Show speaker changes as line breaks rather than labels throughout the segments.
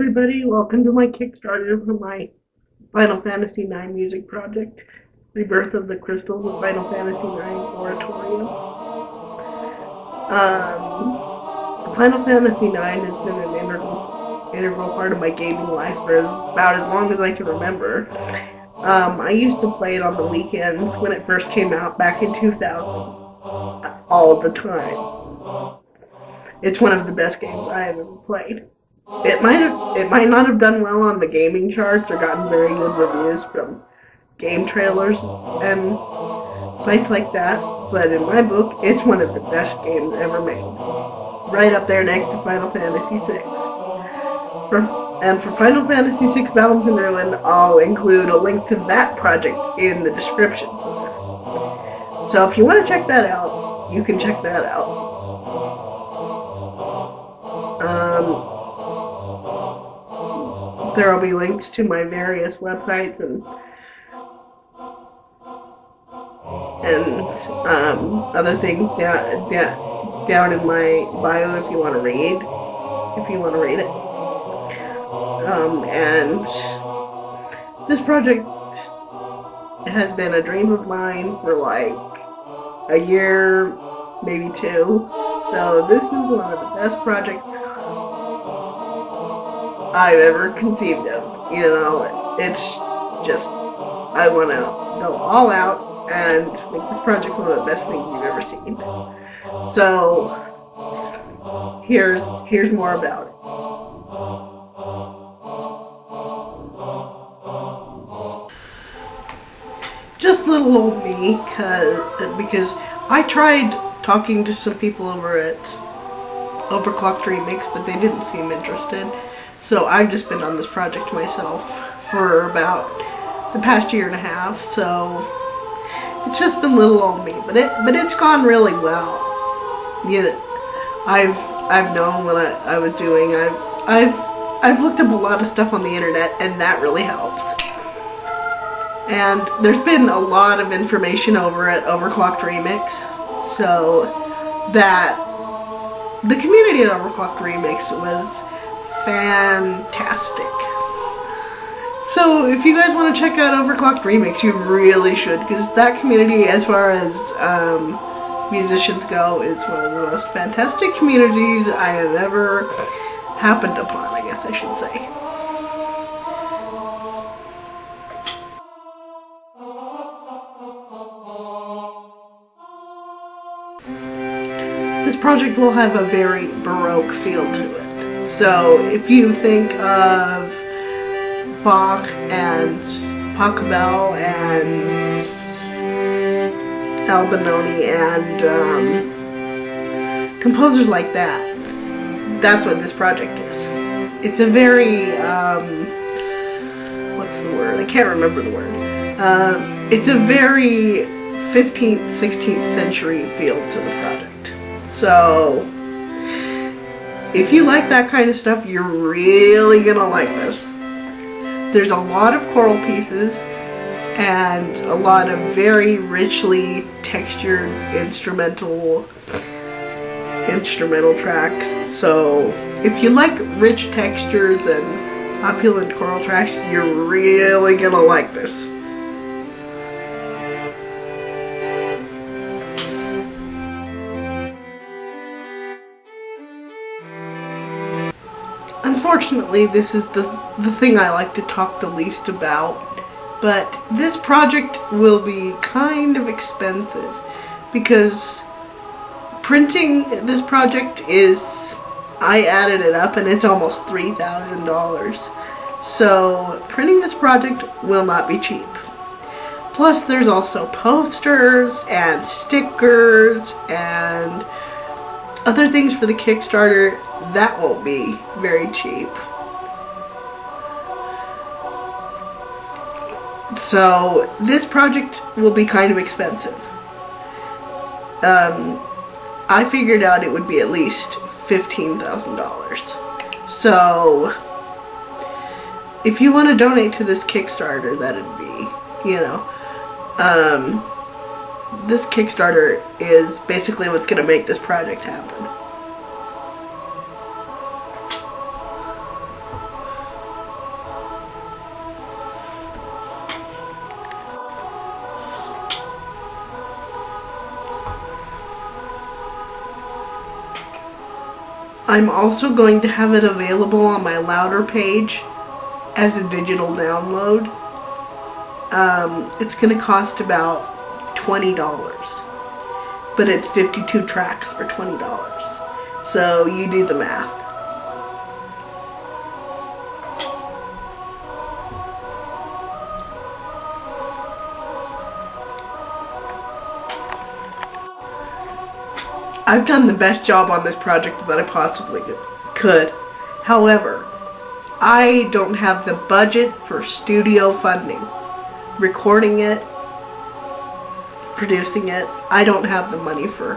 everybody, welcome to my Kickstarter for my Final Fantasy IX music project, Rebirth of the Crystals of Final Fantasy IX Oratorio. Final Fantasy IX has been an integral part of my gaming life for about as long as I can remember. I used to play it on the weekends when it first came out back in 2000, all the time. It's one of the best games I have ever played. It might not have done well on the gaming charts or gotten very good reviews from game trailers and sites like that, but in my book, it's one of the best games ever made. Right up there next to Final Fantasy VI. And for Final Fantasy VI Battles in Ruin, I'll include a link to that project in the description for this. So if you want to check that out, you can check that out. There will be links to my various websites and other things down in my bio if you want to read it. And this project has been a dream of mine for like a year, maybe two. So this is one of the best projects I've ever conceived of. You know, it's just, I want to go all out and make this project one of the best things you've ever seen. So, here's more about it. Just little old me, because I tried talking to some people over at Overclocked Remix, but they didn't seem interested. So I've just been on this project myself for about the past year and a half, so it's just been little old me, but it's gone really well. You know, I've known what I was doing. I've looked up a lot of stuff on the internet, and that really helps. And there's been a lot of information over at Overclocked Remix, so that the community at Overclocked Remix was fantastic. So if you guys want to check out Overclocked Remix, you really should, because that community, as far as musicians go, is one of the most fantastic communities I have ever happened upon, I guess I should say. This project will have a very Baroque feel to it. So if you think of Bach and Pachelbel and Albinoni and composers like that, that's what this project is. It's a very, what's the word? I can't remember the word. It's a very 15th, 16th century feel to the project. So if you like that kind of stuff, you're really gonna like this. There's a lot of choral pieces and a lot of very richly textured instrumental tracks. So if you like rich textures and opulent choral tracks, you're really gonna like this. Unfortunately, this is the thing I like to talk the least about, but this project will be kind of expensive because printing this project is, I added it up and it's almost $3,000. So printing this project will not be cheap. Plus there's also posters and stickers and other things for the Kickstarter. That won't be very cheap. So this project will be kind of expensive. I figured out it would be at least $15,000. So if you want to donate to this Kickstarter, that'd be, you know, this Kickstarter is basically what's going to make this project happen. I'm also going to have it available on my Louder page as a digital download. It's going to cost about $20, but it's 52 tracks for $20. So you do the math. I've done the best job on this project that I possibly could. However, I don't have the budget for studio funding. Recording it, producing it, I don't have the money for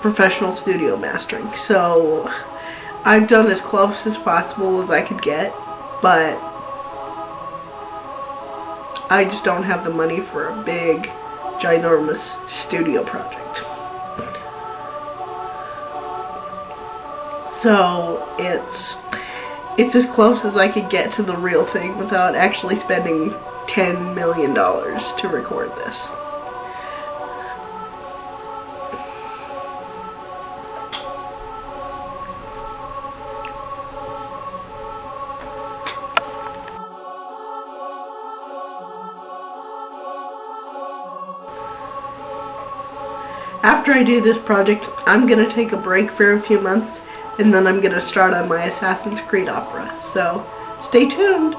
professional studio mastering. So I've done as close as possible as I could get, but I just don't have the money for a big, ginormous studio project. So it's as close as I could get to the real thing without actually spending $10 million to record this. After I do this project, I'm going to take a break for a few months, and then I'm going to start on my Assassin's Creed opera. So, stay tuned!